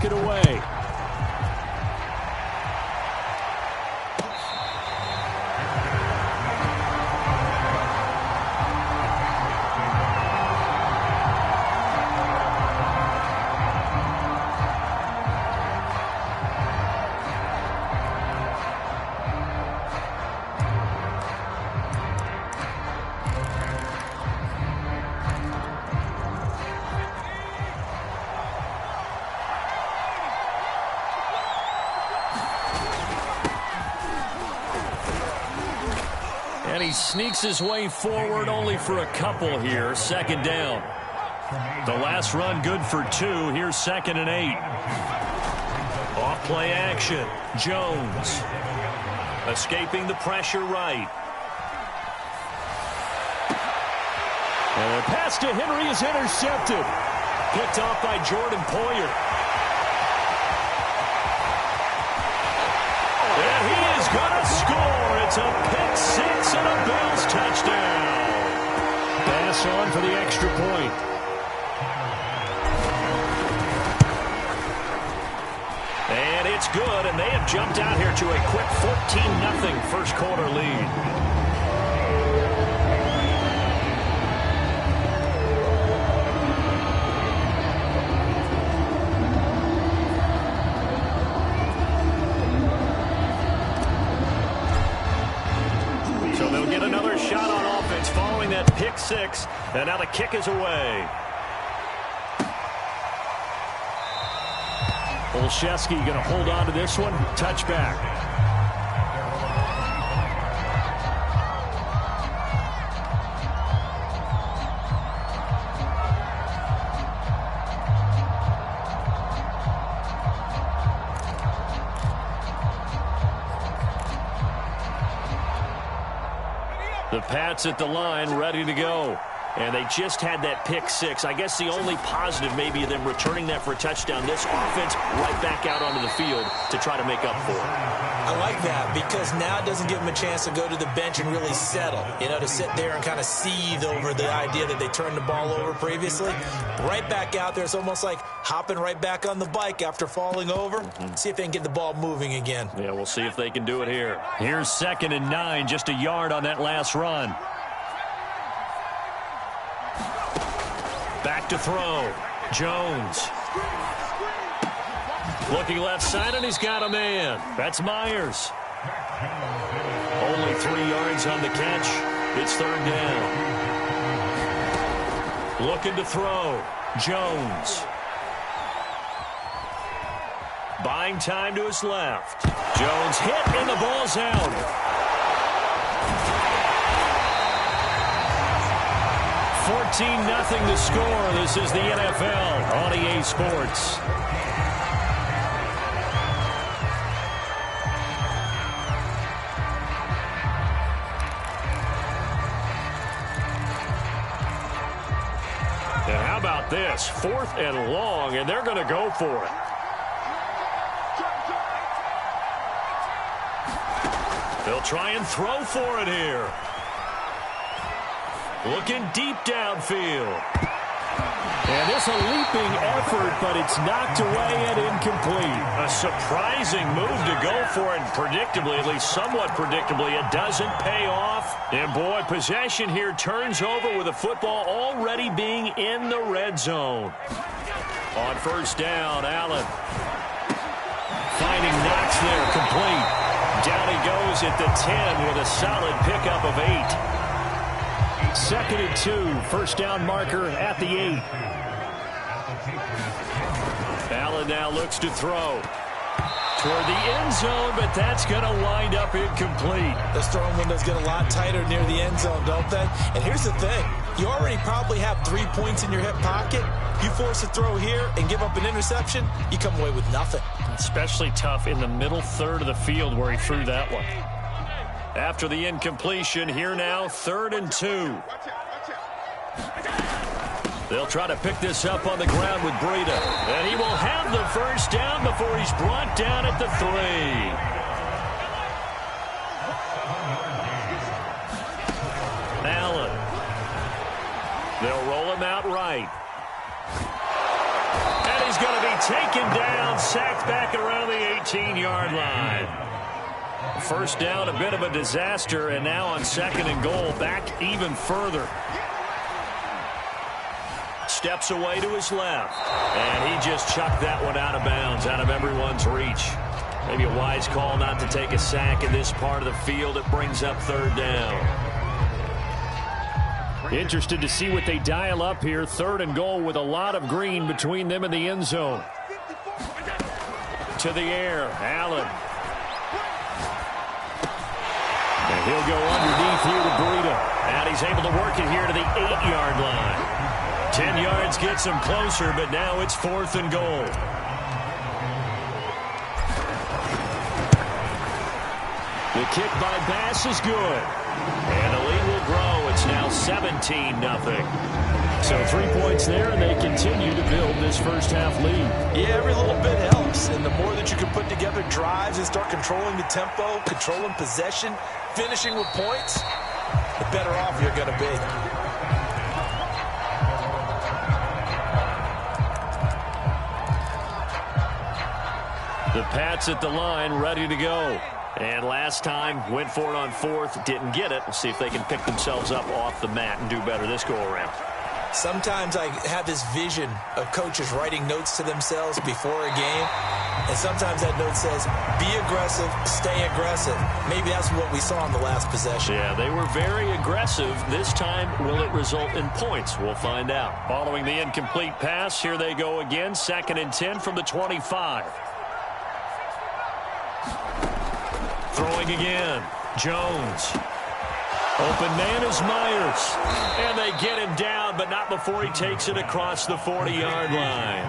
kick it away. And he sneaks his way forward only for a couple here. Second down. The last run good for 2. Here's 2nd and 8. Off play action. Jones. Escaping the pressure right. And the pass to Henry is intercepted. Picked off by Jordan Poyer. And he is going to score. It's a pick 6 and a Bills touchdown. Pass on for the extra point. And it's good, and they have jumped out here to a quick 14-0 first quarter lead. That pick 6, and now the kick is away. Olszewski going to hold on to this one. Touchback. The Pats at the line, ready to go. And they just had that pick 6. I guess the only positive maybe of them returning that for a touchdown. This offense right back out onto the field to try to make up for it. I like that because now it doesn't give them a chance to go to the bench and really settle. You know, to sit there and kind of seethe over the idea that they turned the ball over previously. Right back out there. It's almost like hopping right back on the bike after falling over. See if they can get the ball moving again. Yeah, we'll see if they can do it here. Here's 2nd and 9, just a yard on that last run. Back to throw. Jones. Looking left side, and he's got a man. That's Myers. Only 3 yards on the catch. It's 3rd down. Looking to throw. Jones. Buying time to his left. Jones hit, and the ball's out. 14-0 to score. This is the NFL on EA Sports. And how about this? 4th and long, and they're going to go for it. They'll try and throw for it here. Looking deep downfield. And it's a leaping effort, but it's knocked away and incomplete. A surprising move to go for it, and predictably, at least somewhat predictably, it doesn't pay off. And boy, possession here turns over with the football already being in the red zone. On 1st down, Allen. Finding Knox there, complete. Down he goes at the 10 with a solid pickup of 8. 2nd and 2, 1st down marker at the 8. Allen now looks to throw toward the end zone, but that's going to wind up incomplete. Those throwing windows get a lot tighter near the end zone, don't they? And here's the thing. You already probably have 3 points in your hip pocket. You force a throw here and give up an interception, you come away with nothing. Especially tough in the middle third of the field where he threw that one. After the incompletion, here now, 3rd and 2. They'll try to pick this up on the ground with Breida. And he will have the 1st down before he's brought down at the 3. Allen. They'll roll him out right. And he's going to be taken down sacked back around the 18-yard line. First down, a bit of a disaster, and now on 2nd and goal, back even further. Steps away to his left, and he just chucked that one out of bounds, out of everyone's reach. Maybe a wise call not to take a sack in this part of the field. It brings up 3rd down. Interested to see what they dial up here. 3rd and goal with a lot of green between them and the end zone. To the air, Allen. And he'll go underneath here to Breida. And he's able to work it here to the 8-yard line. 10 yards gets him closer, but now it's 4th and goal. The kick by Bass is good. And the lead will grow. It's now 17-0. So 3 points there, and they continue to build this first half lead. Yeah, every little bit helps. And the more that you can put together drives and start controlling the tempo, controlling possession, finishing with points, the better off you're going to be. The Pats at the line, ready to go. And last time, went for it on 4th, didn't get it. We'll see if they can pick themselves up off the mat and do better this go-around. Sometimes I have this vision of coaches writing notes to themselves before a game. And sometimes that note says, be aggressive, stay aggressive. Maybe that's what we saw in the last possession. Yeah, they were very aggressive. This time, will it result in points? We'll find out. Following the incomplete pass, here they go again. 2nd and 10 from the 25. Throwing again. Jones. Open man is Myers. And they get him down, but not before he takes it across the 40-yard line.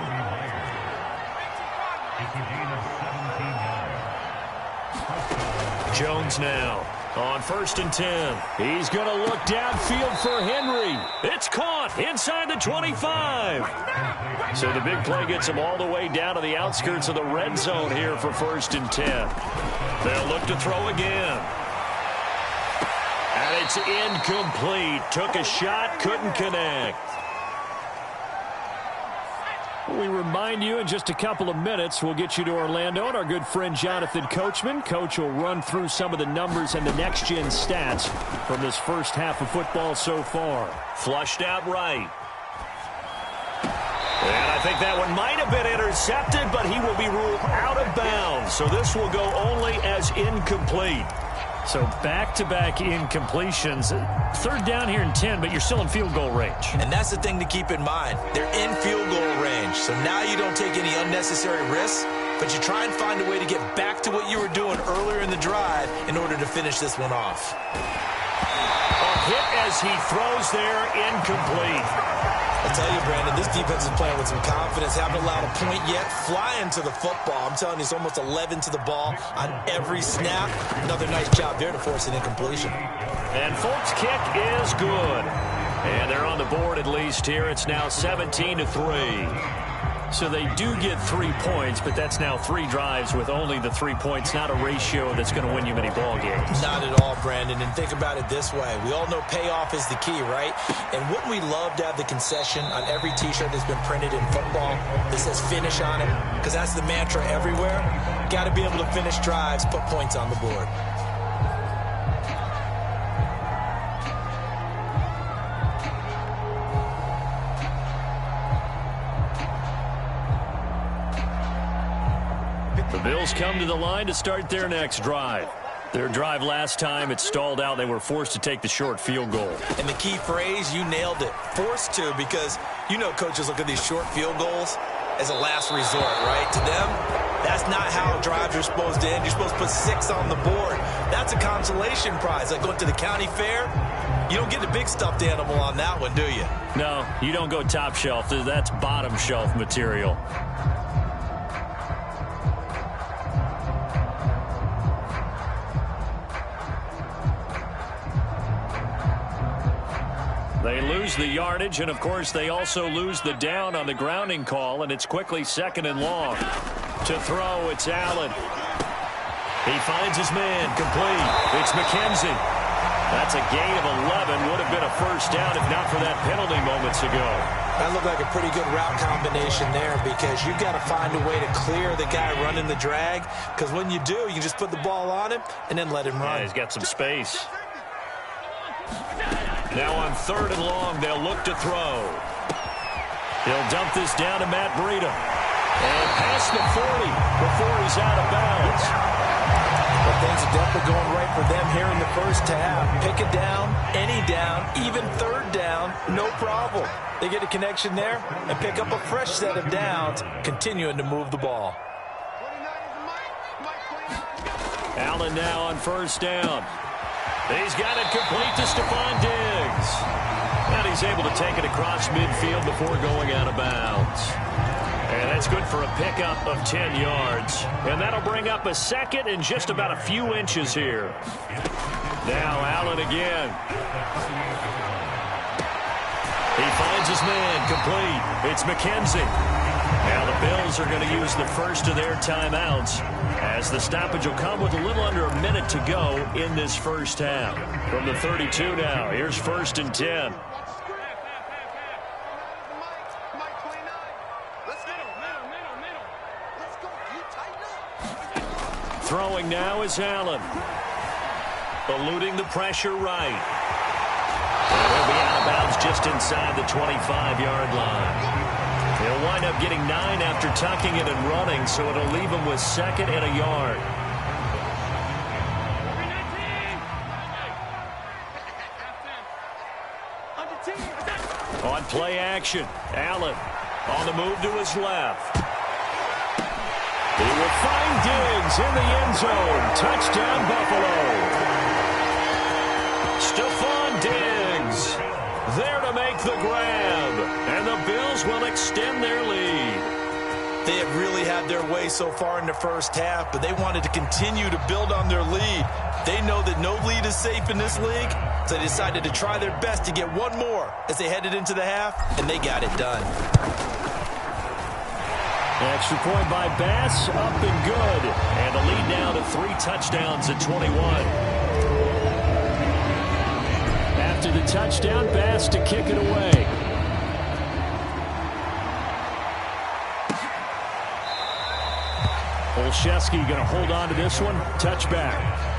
Jones now on 1st and 10. He's going to look downfield for Henry. It's caught inside the 25. So the big play gets him all the way down to the outskirts of the red zone here for 1st and 10. They'll look to throw again. And it's incomplete. Took a shot, couldn't connect. We remind you in just a couple of minutes, we'll get you to Orlando and our good friend Jonathan Coachman. Coach will run through some of the numbers and the next-gen stats from this first half of football so far. Flushed out right. And I think that one might have been intercepted, but he will be ruled out of bounds. So this will go only as incomplete. So back-to-back incompletions. 3rd down here and 10, but you're still in field goal range. And that's the thing to keep in mind. They're in field goal range. So now you don't take any unnecessary risks, but you try and find a way to get back to what you were doing earlier in the drive in order to finish this one off. A hit as he throws there, incomplete. I tell you, Brandon, this defense is playing with some confidence. Haven't allowed a point yet. Flying to the football. I'm telling you, it's almost 11 to the ball on every snap. Another nice job there to force an incompletion. And Folk's kick is good. And they're on the board at least here. It's now 17-3. So they do get 3 points, but that's now 3 drives with only the 3 points, not a ratio that's going to win you many ball games. Not at all, Brandon. And think about it this way. We all know payoff is the key, right? And wouldn't we love to have the concession on every T-shirt that's been printed in football that says finish on it? Because that's the mantra everywhere. Got to be able to finish drives, put points on the board. The Bills come to the line to start their next drive. Their drive last time, it stalled out. They were forced to take the short field goal. And the key phrase, you nailed it. Forced to, because you know coaches look at these short field goals as a last resort, right? To them, that's not how drives are supposed to end. You're supposed to put 6 on the board. That's a consolation prize. Like going to the county fair, you don't get the big stuffed animal on that one, do you? No, you don't go top shelf. That's bottom shelf material. They lose the yardage, and, of course, they also lose the down on the grounding call, and it's quickly 2nd and long. To throw, it's Allen. He finds his man, complete. It's McKenzie. That's a gain of 11. Would have been a first down if not for that penalty moments ago. That looked like a pretty good route combination there because you've got to find a way to clear the guy running the drag, because when you do, you just put the ball on him and then let him run. Yeah, he's got some space. Now on 3rd and long, they'll look to throw. He'll dump this down to Matt Breida. And past the 40 before he's out of bounds. Well, things are definitely going right for them here in the first half. Pick it down, any down, even 3rd down, no problem. They get a connection there and pick up a fresh set of downs, continuing to move the ball. Allen now on 1st down. He's got it complete to Stephon Diggs. And he's able to take it across midfield before going out of bounds. And that's good for a pickup of 10 yards. And that'll bring up a 2nd and just about a few inches here. Now Allen again. He finds his man complete. It's McKenzie. Now the Bills are going to use the first of their timeouts as the stoppage will come with a little under a minute to go in this first half. From the 32 now, here's 1st and 10. Throwing now is Allen. Eluding the pressure right. And he'll be out of bounds just inside the 25-yard line. He'll wind up getting 9 after tucking it and running, so it'll leave him with 2nd and a yard. On play action, Allen on the move to his left. He will find Diggs in the end zone. Touchdown, Buffalo. Stephon Diggs there to make the grab. And the Bills will extend their lead. They have really had their way so far in the first half, but they wanted to continue to build on their lead. They know that no lead is safe in this league, so they decided to try their best to get one more as they headed into the half, and they got it done. Extra point by Bass, up and good. And the lead now to 3 touchdowns at 21. After the touchdown, Bass to kick it away. Olszewski going to hold on to this one. Touchback.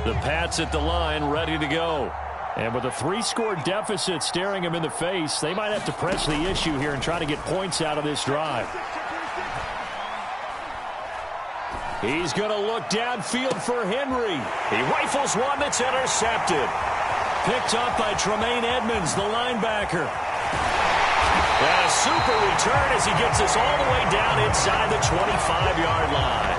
The Pats at the line, ready to go. And with a 3-score deficit staring him in the face, they might have to press the issue here and try to get points out of this drive. He's going to look downfield for Henry. He rifles one that's intercepted. Picked up by Tremaine Edmonds, the linebacker. And a super return as he gets this all the way down inside the 25-yard line.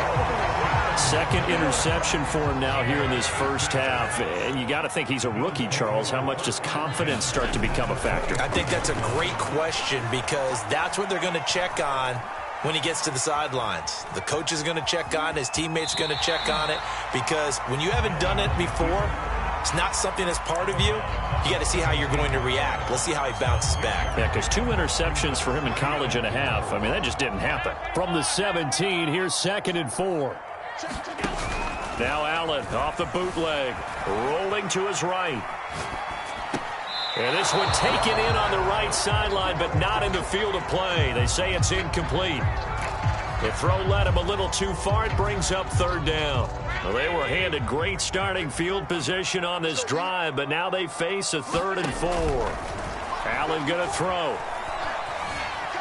2nd interception for him now here in this first half. And you got to think he's a rookie, Charles. How much does confidence start to become a factor? I think that's a great question because that's what they're going to check on when he gets to the sidelines. The coach is going to check on it. His teammates are going to check on it because when you haven't done it before, it's not something that's part of you. You got to see how you're going to react. Let's see how he bounces back. Yeah, because 2 interceptions for him in college and a half. I mean, that just didn't happen. From the 17, here's 2nd and 4. Now Allen off the bootleg, rolling to his right. And this one taken in on the right sideline, but not in the field of play. They say it's incomplete. The throw led him a little too far. It brings up 3rd down. Well, they were handed great starting field position on this drive, but now they face a 3rd and 4. Allen going to throw.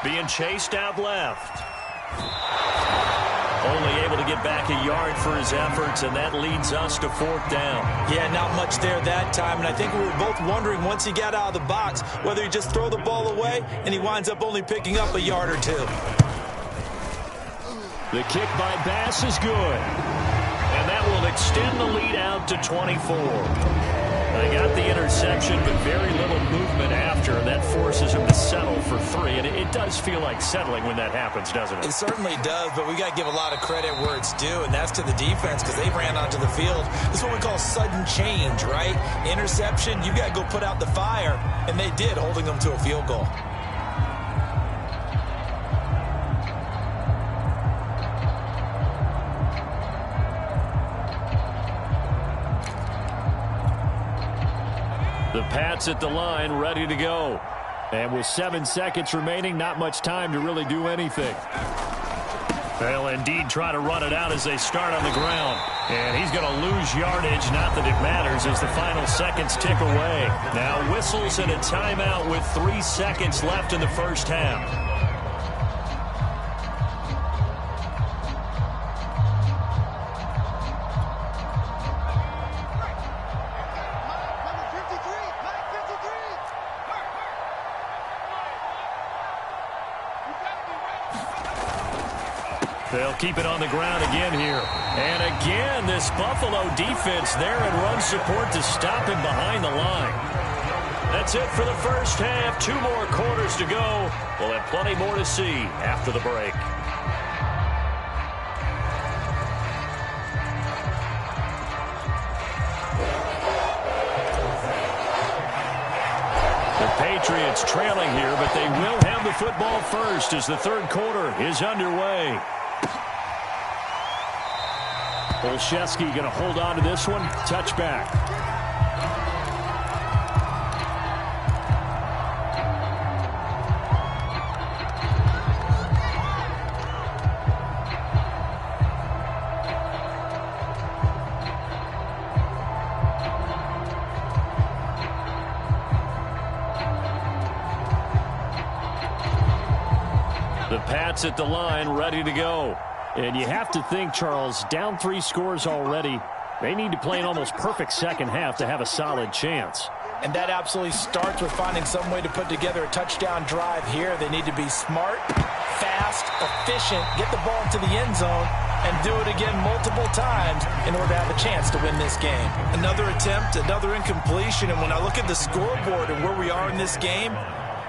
Being chased out left. Only able to get back a yard for his efforts, and that leads us to 4th down. Yeah, not much there that time, and I think we were both wondering once he got out of the box whether he just throw the ball away, and he winds up only picking up a yard or 2. The kick by Bass is good, and that will extend the lead out to 24. They got the interception, but very little movement after. That forces him to settle for 3, and it does feel like settling when that happens, doesn't it? It certainly does, but we got to give a lot of credit where it's due, and that's to the defense because they ran onto the field. This is what we call sudden change, right? Interception, you got to go put out the fire, and they did, holding them to a field goal. The Pats at the line, ready to go. And with 7 seconds remaining, not much time to really do anything. They'll indeed try to run it out as they start on the ground. And he's going to lose yardage, not that it matters, as the final seconds tick away. Now whistles and a timeout with 3 seconds left in the first half. They'll keep it on the ground again here. And again, this Buffalo defense there in run support to stop him behind the line. That's it for the first half. 2 more quarters to go. We'll have plenty more to see after the break. The Patriots trailing here, but they will have the football first as the third quarter is underway. Olszewski going to hold on to this one. Touchback. The Pats at the line, ready to go. And you have to think, Charles, down 3 scores already. They need to play an almost perfect second half to have a solid chance. And that absolutely starts with finding some way to put together a touchdown drive here. They need to be smart, fast, efficient, get the ball into the end zone, and do it again multiple times in order to have a chance to win this game. Another attempt, another incompletion, and when I look at the scoreboard and where we are in this game,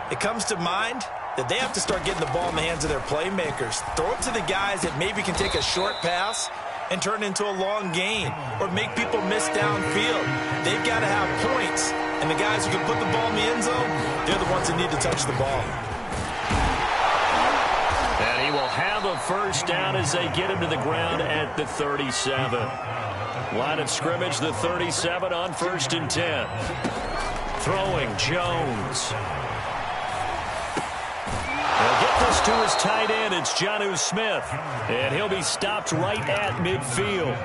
it comes to mind that they have to start getting the ball in the hands of their playmakers. Throw it to the guys that maybe can take a short pass and turn it into a long gain or make people miss downfield. They've got to have points, and the guys who can put the ball in the end zone, they're the ones that need to touch the ball. And he will have a first down as they get him to the ground at the 37. Line of scrimmage, the 37 on 1st and 10. Throwing Jones. They'll get this to his tight end. It's Jonnu Smith. And he'll be stopped right at midfield.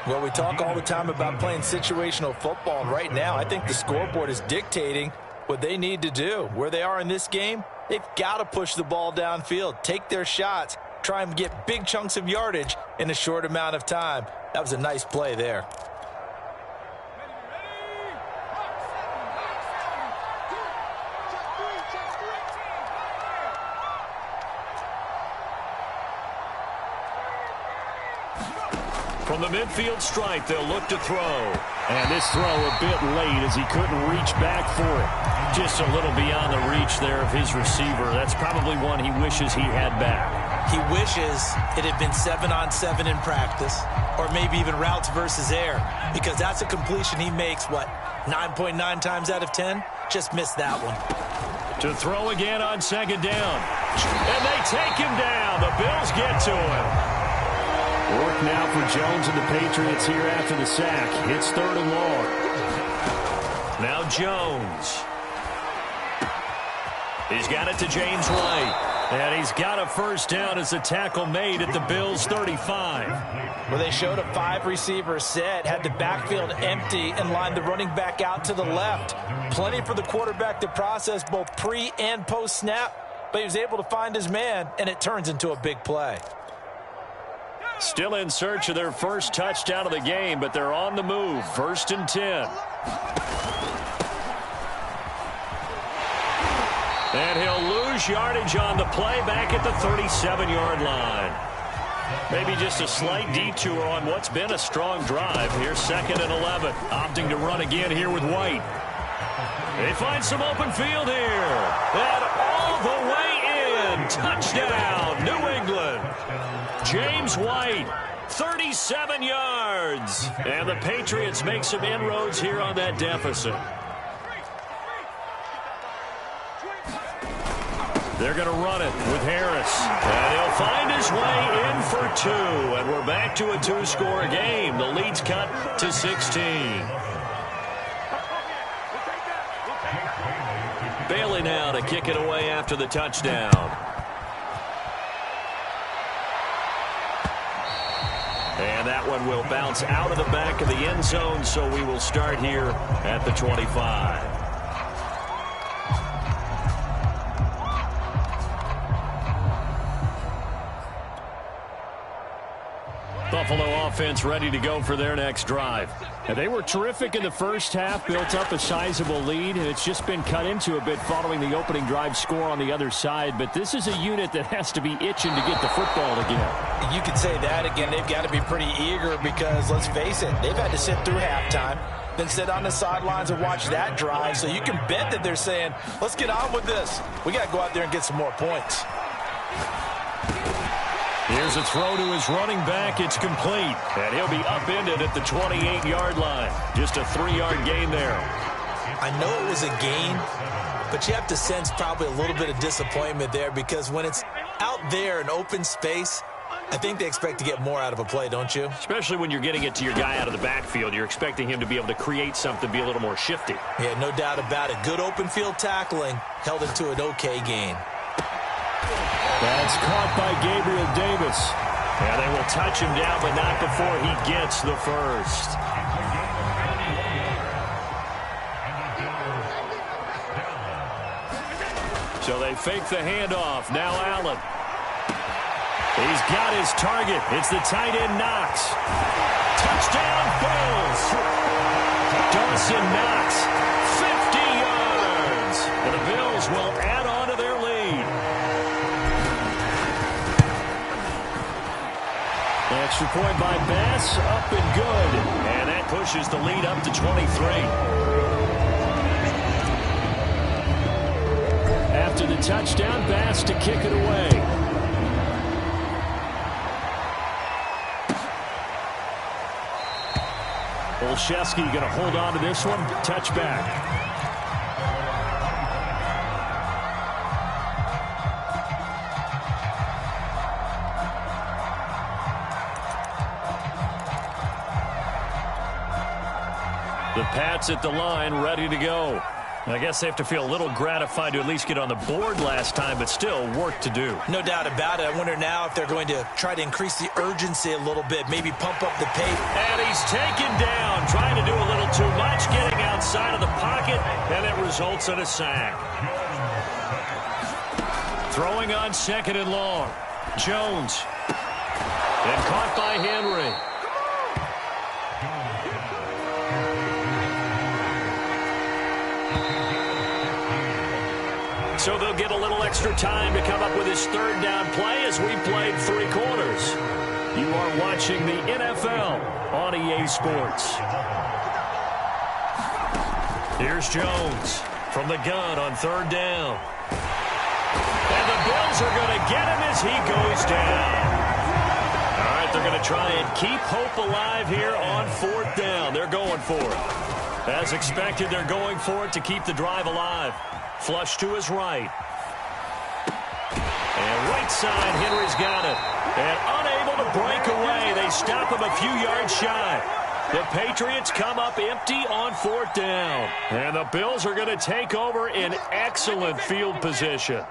Well, we talk all the time about playing situational football. And right now, I think the scoreboard is dictating what they need to do. Where they are in this game, they've got to push the ball downfield, take their shots, try and get big chunks of yardage in a short amount of time. That was a nice play there. From the midfield stripe, they'll look to throw. And this throw a bit late as he couldn't reach back for it. Just a little beyond the reach there of his receiver. That's probably one he wishes he had back. He wishes it had been 7-on-7 in practice, or maybe even routes versus air, because that's a completion he makes, 9.9 times out of 10? Just missed that one. To throw again on 2nd down. And they take him down. The Bills get to him. Work now for Jones and the Patriots here after the sack. It's 3rd and long. Now Jones. He's got it to James White. And he's got a first down as a tackle made at the Bills' 35. Well, they showed a 5-receiver set, had the backfield empty, and lined the running back out to the left. Plenty for the quarterback to process both pre- and post-snap, but he was able to find his man, and it turns into a big play. Still in search of their first touchdown of the game, but they're on the move. 1st and 10. And he'll lose yardage on the play back at the 37-yard line. Maybe just a slight detour on what's been a strong drive. Here's 2nd and 11. Opting to run again here with White. They find some open field here. And all is White. 37 yards. And the Patriots make some inroads here on that deficit. They're going to run it with Harris. And he'll find his way in for 2. And we're back to a 2-score game. The lead's cut to 16. Bailey now to kick it away after the touchdown. And that one will bounce out of the back of the end zone, so we will start here at the 25. Buffalo offense ready to go for their next drive. And they were terrific in the first half, built up a sizable lead, and it's just been cut into a bit following the opening drive score on the other side. But this is a unit that has to be itching to get the football again. You could say that again. They've got to be pretty eager because, let's face it, they've had to sit through halftime, then sit on the sidelines and watch that drive. So you can bet that they're saying, let's get on with this. We got to go out there and get some more points. Here's a throw to his running back. It's complete. And he'll be upended at the 28-yard line. Just a 3-yard gain there. I know it was a gain, but you have to sense probably a little bit of disappointment there because when it's out there in open space, I think they expect to get more out of a play, don't you? Especially when you're getting it to your guy out of the backfield. You're expecting him to be able to create something, be a little more shifty. Yeah, no doubt about it. Good open field tackling held it to an okay gain. That's caught by Gabriel Davis. And they will touch him down, but not before he gets the first. So they fake the handoff. Now Allen. He's got his target. It's the tight end Knox. Touchdown Bills. Dawson Knox. 50 yards. And the Bills will add on to their lead. Extra point by Bass, up and good. And that pushes the lead up to 23. After the touchdown, Bass to kick it away. Olszewski going to hold on to this one. Touchback. The Pats at the line, ready to go. I guess they have to feel a little gratified to at least get on the board last time, but still work to do. No doubt about it. I wonder now if they're going to try to increase the urgency a little bit, maybe pump up the pace. And he's taken down, trying to do a little too much, getting outside of the pocket, and it results in a sack. Throwing on 2nd and long. Jones. And caught by Henry. So they'll get a little extra time to come up with his 3rd down play as we played 3 quarters. You are watching the NFL on EA Sports. Here's Jones from the gun on 3rd down. And the Bills are going to get him as he goes down. All right, they're going to try and keep hope alive here on 4th down. They're going for it. As expected, they're going for it to keep the drive alive. Flush to his right. And right side, Henry's got it. And unable to break away. They stop him a few yards shy. The Patriots come up empty on 4th down. And the Bills are going to take over in excellent field position.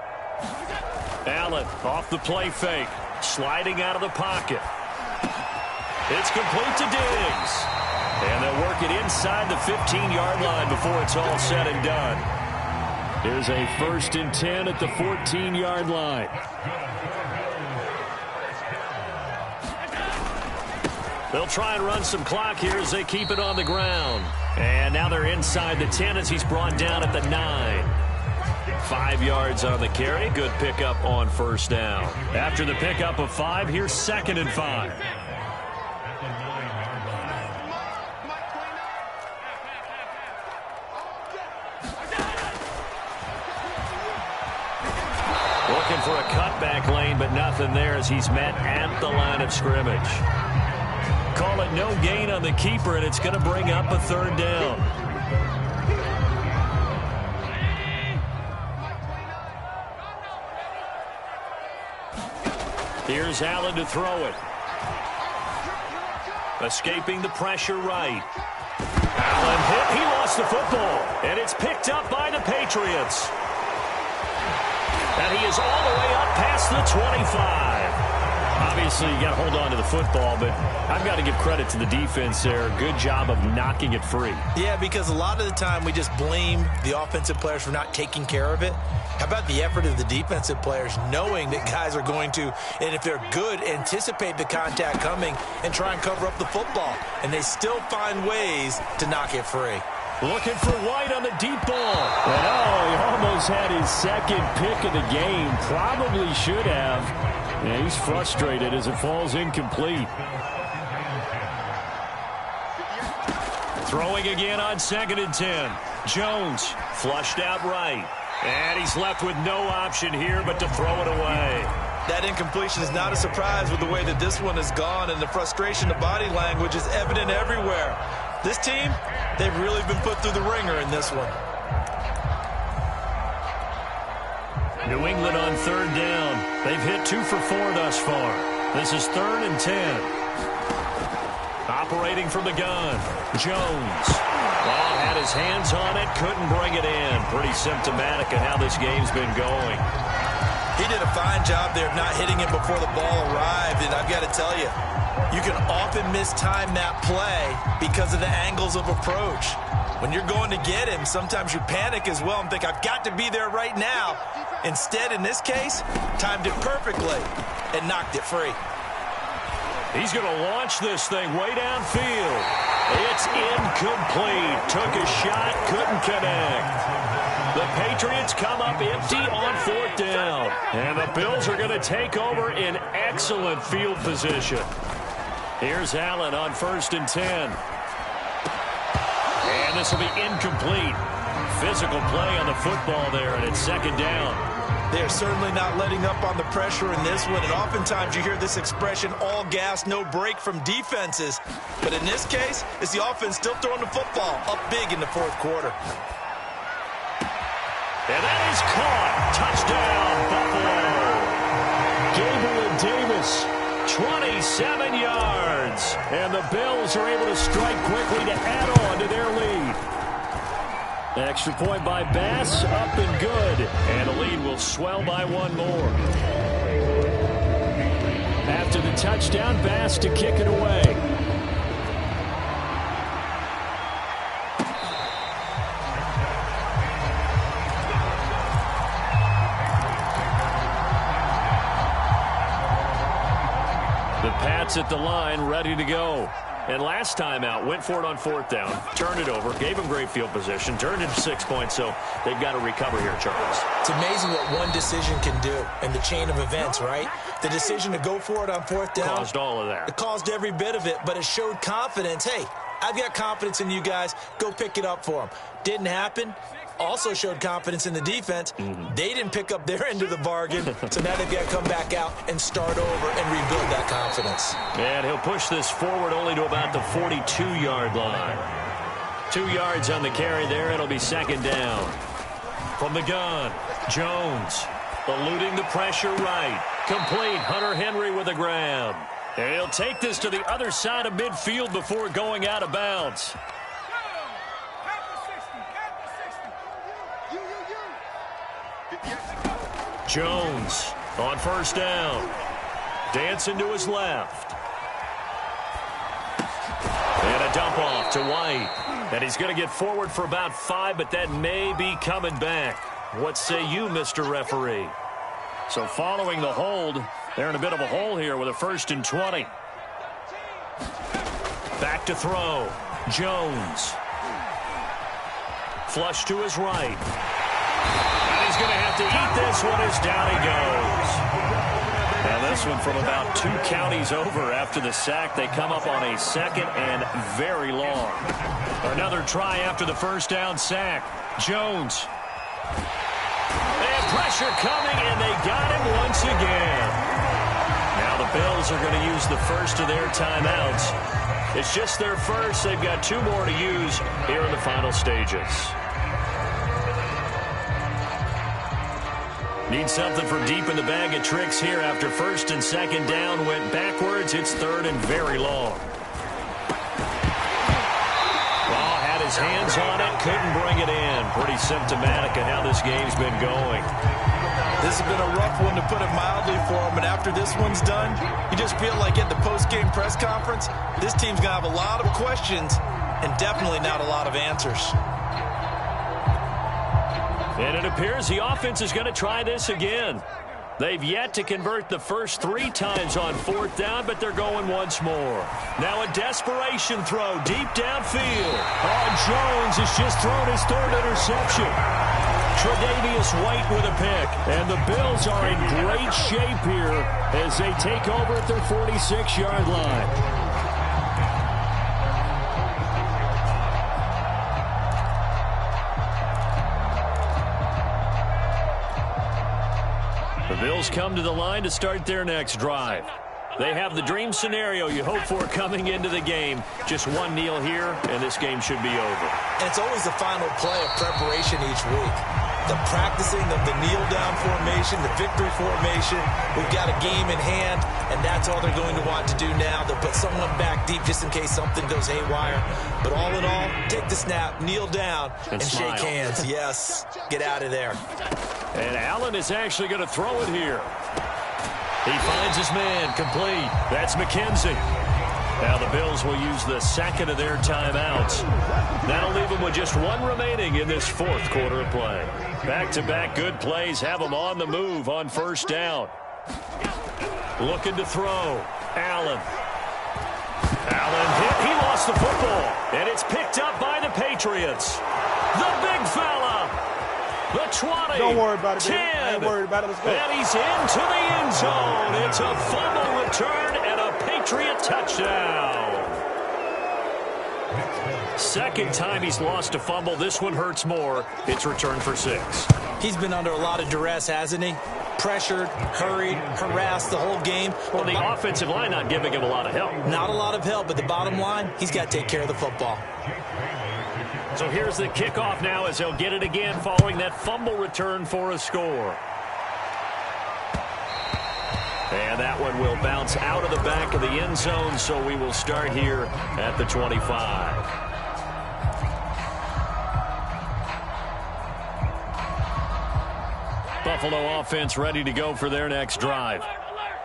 Allen off the play fake. Sliding out of the pocket. It's complete to Diggs. And they'll work it inside the 15-yard line before it's all said and done. Here's a 1st and 10 at the 14-yard line. They'll try and run some clock here as they keep it on the ground. And now they're inside the 10 as he's brought down at the 9. 5 yards on the carry. Good pickup on 1st down. After the pickup of 5, here's 2nd and 5. looking for a cutback lane, but nothing there as he's met at the line of scrimmage. Call it no gain on the keeper, and it's going to bring up a third down. Here's Allen to throw it. Escaping the pressure right. Allen hit. He lost the football. And it's picked up by the Patriots. And he is all the way up past the 25. Obviously, you got to hold on to the football, but I've got to give credit to the defense there. Good job of knocking it free. Yeah, because a lot of the time we just blame the offensive players for not taking care of it. How about the effort of the defensive players knowing that guys are going to, and if they're good, anticipate the contact coming and try and cover up the football. And they still find ways to knock it free. Looking for White on the deep ball. And he almost had his second pick of the game. Probably should have. Yeah, he's frustrated as it falls incomplete. Throwing again on 2nd and 10. Jones flushed out right. And he's left with no option here but to throw it away. That incompletion is not a surprise with the way that this one has gone, and the frustration, the body language is evident everywhere. This team, they've really been put through the ringer in this one. New England on 3rd down. They've hit 2 for 4 thus far. This is 3rd and 10. Operating from the gun. Jones. Well, had his hands on it, couldn't bring it in. Pretty symptomatic of how this game's been going. He did a fine job there of not hitting it before the ball arrived, and I've got to tell you, you can often mistime that play because of the angles of approach. When you're going to get him, sometimes you panic as well and think, I've got to be there right now. Instead, in this case, timed it perfectly and knocked it free. He's going to launch this thing way downfield. It's incomplete. Took a shot, couldn't connect. The Patriots come up empty on 4th down. And the Bills are going to take over in excellent field position. Here's Allen on 1st and 10. And this will be incomplete. Physical play on the football there, and it's 2nd down. They're certainly not letting up on the pressure in this one, and oftentimes you hear this expression, all gas, no break from defenses. But in this case, it's the offense still throwing the football up big in the 4th quarter. And that is caught. Touchdown, Buffalo. Gabriel Davis, 27 yards. And the Bills are able to strike quickly to add on to their lead. Extra point by Bass, up and good. And the lead will swell by 1 more. After the touchdown, Bass to kick it away. The Pats at the line, ready to go. And last time out, went for it on 4th down, turned it over, gave him great field position, turned it to 6 points, so they've got to recover here, Charles. It's amazing what one decision can do in the chain of events, right? The decision to go for it on 4th down. Caused all of that. It caused every bit of it, but it showed confidence. Hey, I've got confidence in you guys. Go pick it up for them. Didn't happen. Also showed confidence in the defense. They didn't pick up their end of the bargain, so now they've got to come back out and start over and rebuild that confidence. And he'll push this forward only to about the 42-yard line. 2 yards on the carry there. It'll be 2nd down. From the gun, Jones eluding the pressure right. Complete. Hunter Henry with a grab. And he'll take this to the other side of midfield before going out of bounds. Jones on 1st down. Dancing to his left. And a dump off to White. And he's going to get forward for about 5, but that may be coming back. What say you, Mr. Referee? So following the hold, they're in a bit of a hole here with a 1st and 20. Back to throw. Jones. Flush to his right. And he's going to have to eat this one as down he goes. And this one from about 2 counties over after the sack. They come up on a 2nd and very long. Another try after the 1st down sack. Jones. And pressure coming, and they got him Bills are going to use the first of their timeouts. It's just their first. They've got 2 more to use here in the final stages. Need something from deep in the bag of tricks here after first and second down went backwards. It's third and very long. Ball had his hands on it, couldn't bring it in. Pretty symptomatic of how this game's been going. This has been a rough one, to put it mildly, for him. And after this one's done, you just feel like at the post-game press conference, this team's going to have a lot of questions and definitely not a lot of answers. And it appears the offense is going to try this again. They've yet to convert the first 3 times on 4th down, but they're going once more. Now a desperation throw deep downfield. Oh, Jones has just thrown his 3rd interception. Tre'Davious White with a pick. And the Bills are in great shape here as they take over at their 46-yard line. The Bills come to the line to start their next drive. They have the dream scenario you hope for coming into the game. Just one kneel here, and this game should be over. And it's always the final play of preparation each week. The practicing of the kneel-down formation, the victory formation. We've got a game in hand, and that's all they're going to want to do now. They'll put someone back deep just in case something goes haywire. But all in all, take the snap, kneel down, and shake hands. Yes, get out of there. And Allen is actually going to throw it here. He finds his man, complete. That's McKenzie. Now the Bills will use the second of their timeouts. That'll leave them with just 1 remaining in this 4th quarter of play. Back-to-back good plays have them on the move on 1st down. Looking to throw. Allen hit. He lost the football. And it's picked up by the Patriots. The big fella. The 20. Don't worry about it, 10. I ain't worried about it. Let's go. And he's into the end zone. It's a fumble return and a Patriot touchdown. Second time he's lost a fumble. This one hurts more. It's returned for 6. He's been under a lot of duress, hasn't he? Pressured, hurried, harassed the whole game. Well, the offensive line not giving him a lot of help. Not a lot of help, but the bottom line, he's got to take care of the football. So here's the kickoff now as they'll get it again following that fumble return for a score. And that one will bounce out of the back of the end zone, so we will start here at the 25. Buffalo offense ready to go for their next drive.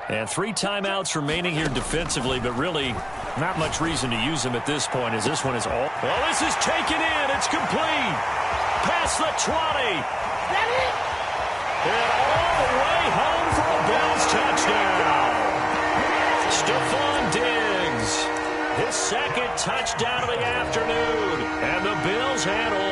And 3 timeouts remaining here defensively, but really not much reason to use them at this point as this one is all. Well, this is taken in. It's complete. Past the 20. And all the way home for a Bills touchdown. Stephon Diggs. His 2nd touchdown of the afternoon. And the Bills head on.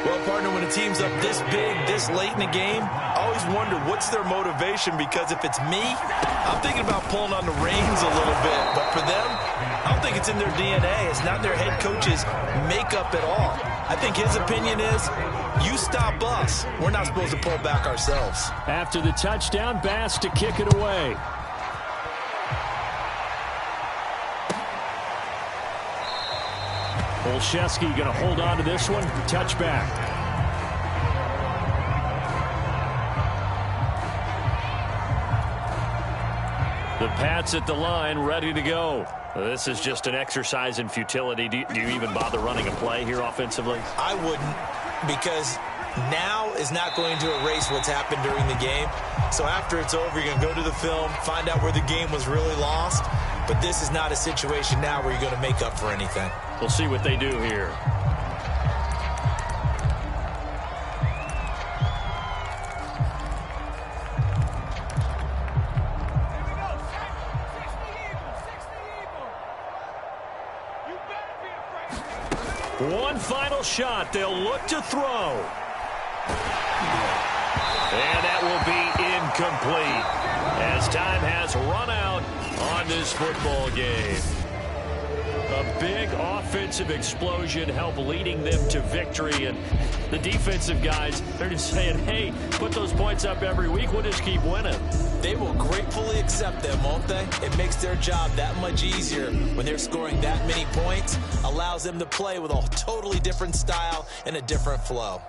Well, partner, when a team's up this big, this late in the game, I always wonder what's their motivation, because if it's me, I'm thinking about pulling on the reins a little bit. But for them, I don't think it's in their DNA. It's not their head coach's makeup at all. I think his opinion is, you stop us. We're not supposed to pull back ourselves. After the touchdown, Bass to kick it away. Olszewski going to hold on to this one. Touchback. The Pats at the line, ready to go. This is just an exercise in futility. Do you even bother running a play here offensively? I wouldn't, because now is not going to erase what's happened during the game. So after it's over, you're going to go to the film, find out where the game was really lost. But this is not a situation now where you're going to make up for anything. We'll see what they do here. One final shot. They'll look to throw. And that will be incomplete as time has run out on this football game. A big offensive explosion helped leading them to victory. And the defensive guys, they're just saying, hey, put those points up every week. We'll just keep winning. They will gratefully accept them, won't they? It makes their job that much easier when they're scoring that many points. Allows them to play with a totally different style and a different flow.